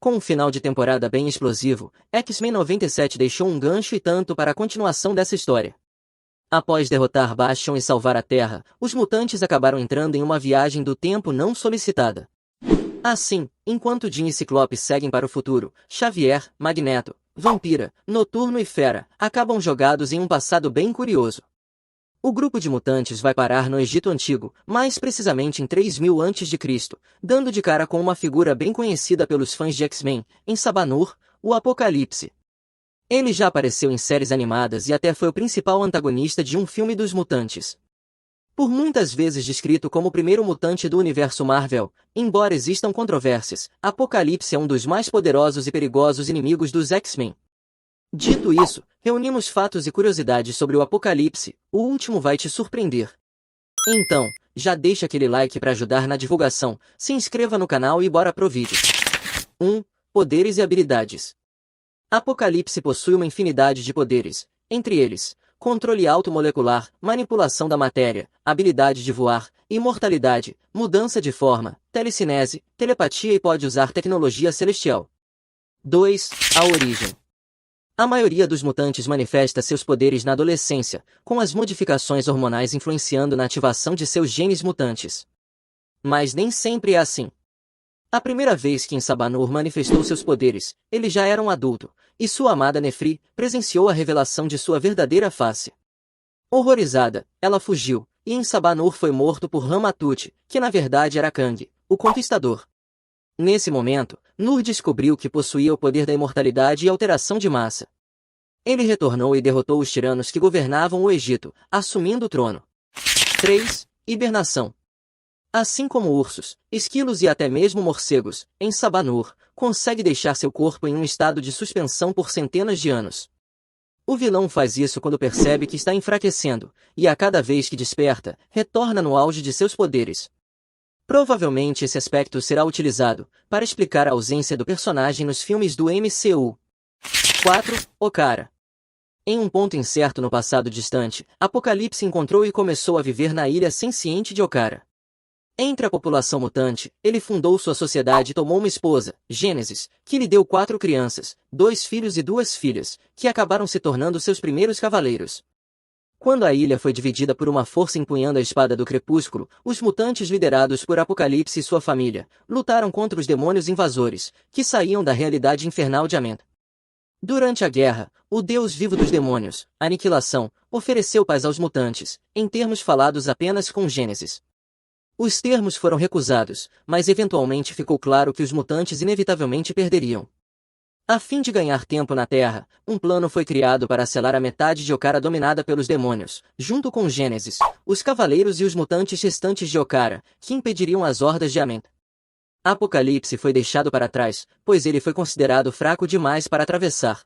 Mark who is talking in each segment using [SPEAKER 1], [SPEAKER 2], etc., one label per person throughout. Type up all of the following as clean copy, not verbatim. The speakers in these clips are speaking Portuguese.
[SPEAKER 1] Com um final de temporada bem explosivo, X-Men 97 deixou um gancho e tanto para a continuação dessa história. Após derrotar Bastion e salvar a Terra, os mutantes acabaram entrando em uma viagem do tempo não solicitada. Assim, enquanto Jean e Ciclope seguem para o futuro, Xavier, Magneto, Vampira, Noturno e Fera acabam jogados em um passado bem curioso. O grupo de mutantes vai parar no Egito Antigo, mais precisamente em 3000 a.C., dando de cara com uma figura bem conhecida pelos fãs de X-Men, em Sabanur, o Apocalipse. Ele já apareceu em séries animadas e até foi o principal antagonista de um filme dos mutantes. Por muitas vezes descrito como o primeiro mutante do universo Marvel, embora existam controvérsias, Apocalipse é um dos mais poderosos e perigosos inimigos dos X-Men. Dito isso, reunimos fatos e curiosidades sobre o Apocalipse, o último vai te surpreender. Então, já deixa aquele like para ajudar na divulgação, se inscreva no canal e bora pro vídeo. 1. Poderes e habilidades. Apocalipse possui uma infinidade de poderes, entre eles, controle automolecular, manipulação da matéria, habilidade de voar, imortalidade, mudança de forma, telecinese, telepatia e pode usar tecnologia celestial. 2. A origem. A maioria dos mutantes manifesta seus poderes na adolescência, com as modificações hormonais influenciando na ativação de seus genes mutantes. Mas nem sempre é assim. A primeira vez que Sabanur manifestou seus poderes, ele já era um adulto, e sua amada Nefri presenciou a revelação de sua verdadeira face. Horrorizada, ela fugiu, e Sabanur foi morto por Ramatut, que na verdade era Kang, o Conquistador. Nesse momento, Nur descobriu que possuía o poder da imortalidade e alteração de massa. Ele retornou e derrotou os tiranos que governavam o Egito, assumindo o trono. 3. Hibernação. Assim como ursos, esquilos e até mesmo morcegos, Sabanur consegue deixar seu corpo em um estado de suspensão por centenas de anos. O vilão faz isso quando percebe que está enfraquecendo, e a cada vez que desperta, retorna no auge de seus poderes. Provavelmente esse aspecto será utilizado para explicar a ausência do personagem nos filmes do MCU. 4. Okara. Em um ponto incerto no passado distante, Apocalipse encontrou e começou a viver na ilha senciente de Okara. Entre a população mutante, ele fundou sua sociedade e tomou uma esposa, Gênesis, que lhe deu 4 crianças, 2 filhos e 2 filhas, que acabaram se tornando seus primeiros cavaleiros. Quando a ilha foi dividida por uma força empunhando a espada do crepúsculo, os mutantes liderados por Apocalipse e sua família, lutaram contra os demônios invasores, que saíam da realidade infernal de Amen. Durante a guerra, o deus vivo dos demônios, Aniquilação, ofereceu paz aos mutantes, em termos falados apenas com Gênesis. Os termos foram recusados, mas eventualmente ficou claro que os mutantes inevitavelmente perderiam. A fim de ganhar tempo na Terra, um plano foi criado para selar a metade de Okara dominada pelos demônios, junto com Gênesis, os cavaleiros e os mutantes restantes de Okara, que impediriam as hordas de Amen. Apocalipse foi deixado para trás, pois ele foi considerado fraco demais para atravessar.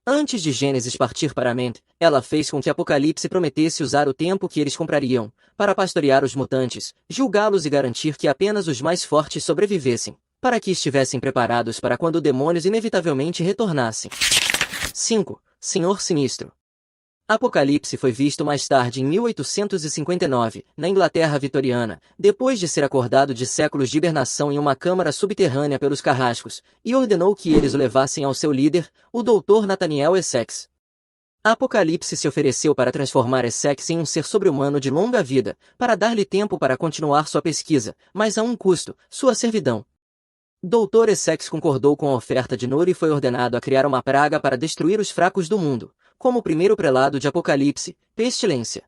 [SPEAKER 1] Antes de Gênesis partir para Amen, ela fez com que Apocalipse prometesse usar o tempo que eles comprariam, para pastorear os mutantes, julgá-los e garantir que apenas os mais fortes sobrevivessem, para que estivessem preparados para quando demônios inevitavelmente retornassem. 5. Senhor Sinistro. Apocalipse foi visto mais tarde em 1859, na Inglaterra vitoriana, depois de ser acordado de séculos de hibernação em uma câmara subterrânea pelos carrascos, e ordenou que eles o levassem ao seu líder, o Dr. Nathaniel Essex. Apocalipse se ofereceu para transformar Essex em um ser sobre-humano de longa vida, para dar-lhe tempo para continuar sua pesquisa, mas a um custo, sua servidão. Dr. Essex concordou com a oferta de Nur e foi ordenado a criar uma praga para destruir os fracos do mundo, como o primeiro prelado de Apocalipse, pestilência.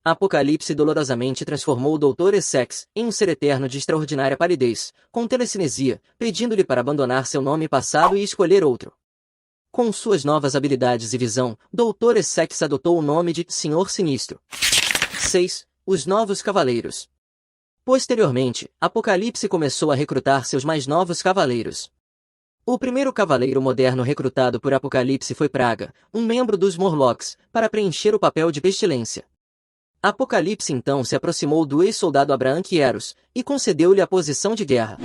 [SPEAKER 1] Apocalipse dolorosamente transformou o Dr. Essex em um ser eterno de extraordinária palidez, com telecinesia, pedindo-lhe para abandonar seu nome passado e escolher outro. Com suas novas habilidades e visão, Dr. Essex adotou o nome de Senhor Sinistro. 6. Os Novos Cavaleiros. Posteriormente, Apocalipse começou a recrutar seus mais novos cavaleiros. O primeiro cavaleiro moderno recrutado por Apocalipse foi Praga, um membro dos Morlocks, para preencher o papel de pestilência. Apocalipse então se aproximou do ex-soldado Abraham Quieros, e concedeu-lhe a posição de guerra.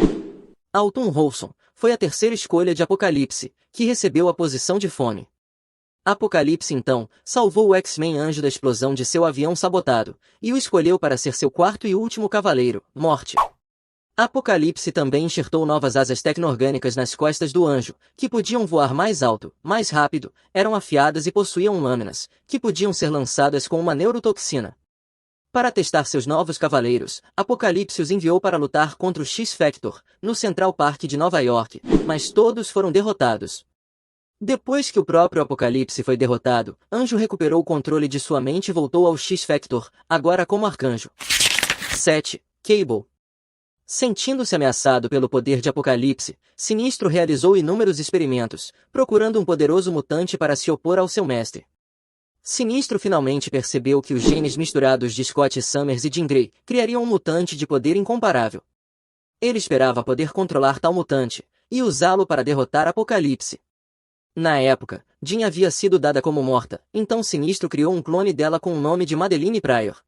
[SPEAKER 1] Alton Rolson foi a terceira escolha de Apocalipse, que recebeu a posição de fome. Apocalipse então salvou o X-Men Anjo da explosão de seu avião sabotado, e o escolheu para ser seu quarto e último cavaleiro, Morte. Apocalipse também enxertou novas asas tecno-orgânicas nas costas do anjo, que podiam voar mais alto, mais rápido, eram afiadas e possuíam lâminas, que podiam ser lançadas com uma neurotoxina. Para testar seus novos cavaleiros, Apocalipse os enviou para lutar contra o X-Factor, no Central Park de Nova York, mas todos foram derrotados. Depois que o próprio Apocalipse foi derrotado, Anjo recuperou o controle de sua mente e voltou ao X-Factor, agora como arcanjo. 7. Cable. Sentindo-se ameaçado pelo poder de Apocalipse, Sinistro realizou inúmeros experimentos, procurando um poderoso mutante para se opor ao seu mestre. Sinistro finalmente percebeu que os genes misturados de Scott Summers e Jean Grey criariam um mutante de poder incomparável. Ele esperava poder controlar tal mutante, e usá-lo para derrotar Apocalipse. Na época, Jean havia sido dada como morta, então Sinistro criou um clone dela com o nome de Madeline Pryor.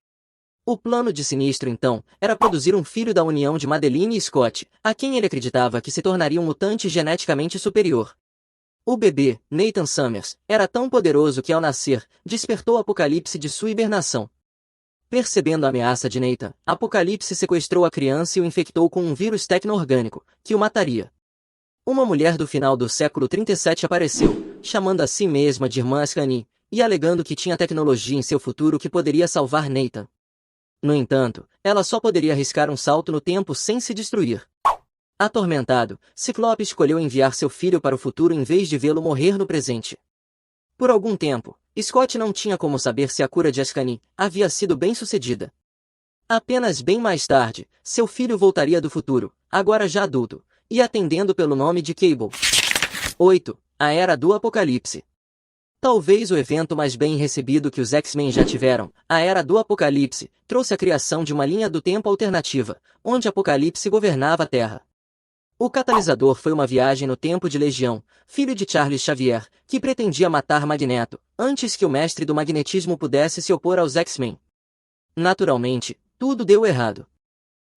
[SPEAKER 1] O plano de Sinistro, então, era produzir um filho da união de Madeline e Scott, a quem ele acreditava que se tornaria um mutante geneticamente superior. O bebê, Nathan Summers, era tão poderoso que ao nascer, despertou Apocalipse de sua hibernação. Percebendo a ameaça de Nathan, Apocalipse sequestrou a criança e o infectou com um vírus tecno-orgânico, que o mataria. Uma mulher do final do século 37 apareceu, chamando a si mesma de Irmã Ascani, e alegando que tinha tecnologia em seu futuro que poderia salvar Nathan. No entanto, ela só poderia arriscar um salto no tempo sem se destruir. Atormentado, Ciclope escolheu enviar seu filho para o futuro em vez de vê-lo morrer no presente. Por algum tempo, Scott não tinha como saber se a cura de Ascani havia sido bem-sucedida. Apenas bem mais tarde, seu filho voltaria do futuro, agora já adulto, e atendendo pelo nome de Cable. 8. A Era do Apocalipse. Talvez o evento mais bem recebido que os X-Men já tiveram, a Era do Apocalipse, trouxe a criação de uma linha do tempo alternativa, onde Apocalipse governava a Terra. O catalisador foi uma viagem no tempo de Legião, filho de Charles Xavier, que pretendia matar Magneto, antes que o mestre do magnetismo pudesse se opor aos X-Men. Naturalmente, tudo deu errado.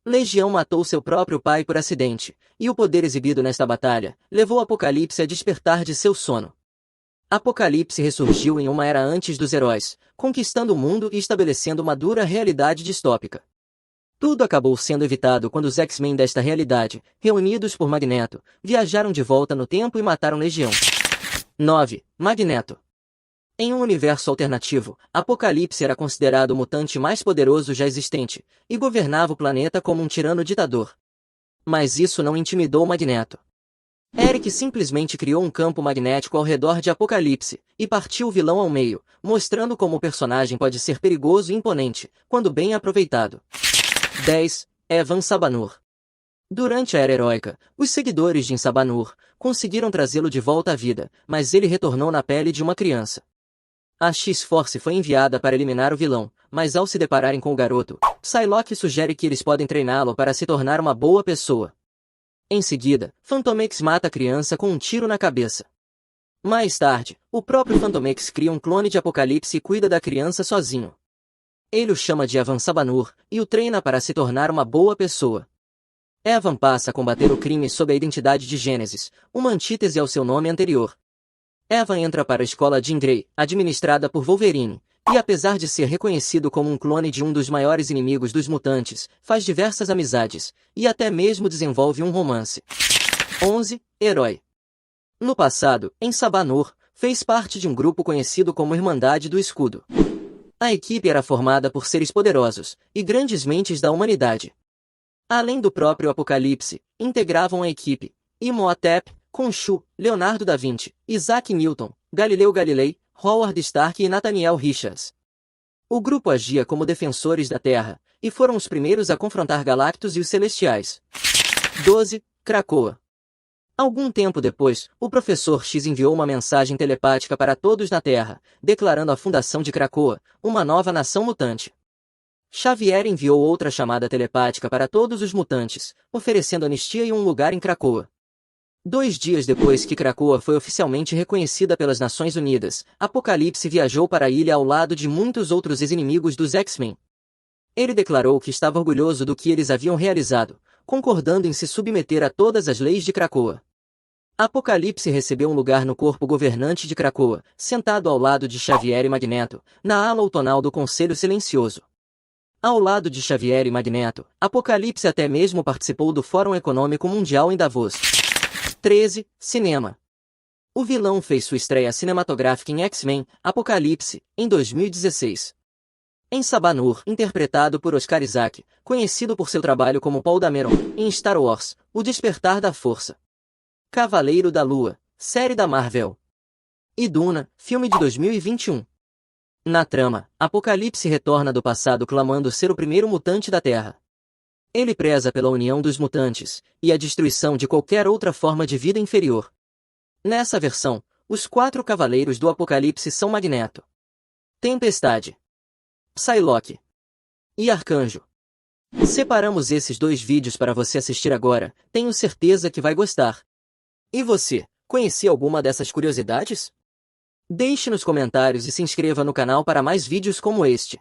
[SPEAKER 1] Legião matou seu próprio pai por acidente, e o poder exibido nesta batalha levou Apocalipse a despertar de seu sono. Apocalipse ressurgiu em uma era antes dos heróis, conquistando o mundo e estabelecendo uma dura realidade distópica. Tudo acabou sendo evitado quando os X-Men desta realidade, reunidos por Magneto, viajaram de volta no tempo e mataram Legião. 9. Magneto. Em um universo alternativo, Apocalipse era considerado o mutante mais poderoso já existente, e governava o planeta como um tirano ditador. Mas isso não intimidou Magneto. Eric simplesmente criou um campo magnético ao redor de Apocalipse, e partiu o vilão ao meio, mostrando como o personagem pode ser perigoso e imponente, quando bem aproveitado. 10. Evan Sabanur. Durante a Era Heróica, os seguidores de Sabanur conseguiram trazê-lo de volta à vida, mas ele retornou na pele de uma criança. A X-Force foi enviada para eliminar o vilão, mas ao se depararem com o garoto, Psylocke sugere que eles podem treiná-lo para se tornar uma boa pessoa. Em seguida, Fantomex mata a criança com um tiro na cabeça. Mais tarde, o próprio Fantomex cria um clone de Apocalipse e cuida da criança sozinho. Ele o chama de Evan Sabanur, e o treina para se tornar uma boa pessoa. Evan passa a combater o crime sob a identidade de Gênesis, uma antítese ao seu nome anterior. Evan entra para a escola Jean Grey, administrada por Wolverine, e apesar de ser reconhecido como um clone de um dos maiores inimigos dos mutantes, faz diversas amizades, e até mesmo desenvolve um romance. 11. Herói. No passado, em Sabanur, fez parte de um grupo conhecido como Irmandade do Escudo. A equipe era formada por seres poderosos, e grandes mentes da humanidade. Além do próprio Apocalipse, integravam a equipe Imhotep, Khonshu, Leonardo da Vinci, Isaac Newton, Galileu Galilei, Howard Stark e Nathaniel Richards. O grupo agia como defensores da Terra, e foram os primeiros a confrontar Galactus e os Celestiais. 12. Krakoa. Algum tempo depois, o Professor X enviou uma mensagem telepática para todos na Terra, declarando a fundação de Krakoa, uma nova nação mutante. Xavier enviou outra chamada telepática para todos os mutantes, oferecendo anistia e um lugar em Krakoa. 2 dias depois que Krakoa foi oficialmente reconhecida pelas Nações Unidas, Apocalipse viajou para a ilha ao lado de muitos outros ex-inimigos dos X-Men. Ele declarou que estava orgulhoso do que eles haviam realizado, concordando em se submeter a todas as leis de Krakoa. Apocalipse recebeu um lugar no corpo governante de Krakoa, sentado ao lado de Xavier e Magneto, na ala outonal do Conselho Silencioso. Ao lado de Xavier e Magneto, Apocalipse até mesmo participou do Fórum Econômico Mundial em Davos. 13. Cinema. O vilão fez sua estreia cinematográfica em X-Men, Apocalipse, em 2016. Em Sabanur, interpretado por Oscar Isaac, conhecido por seu trabalho como Paul Dameron, em Star Wars, O Despertar da Força. Cavaleiro da Lua, série da Marvel. E Duna, filme de 2021. Na trama, Apocalipse retorna do passado clamando ser o primeiro mutante da Terra. Ele preza pela união dos mutantes, e a destruição de qualquer outra forma de vida inferior. Nessa versão, os 4 cavaleiros do Apocalipse são Magneto, Tempestade, Psylocke e Arcanjo. Separamos esses 2 vídeos para você assistir agora, tenho certeza que vai gostar. E você, conhecia alguma dessas curiosidades? Deixe nos comentários e se inscreva no canal para mais vídeos como este.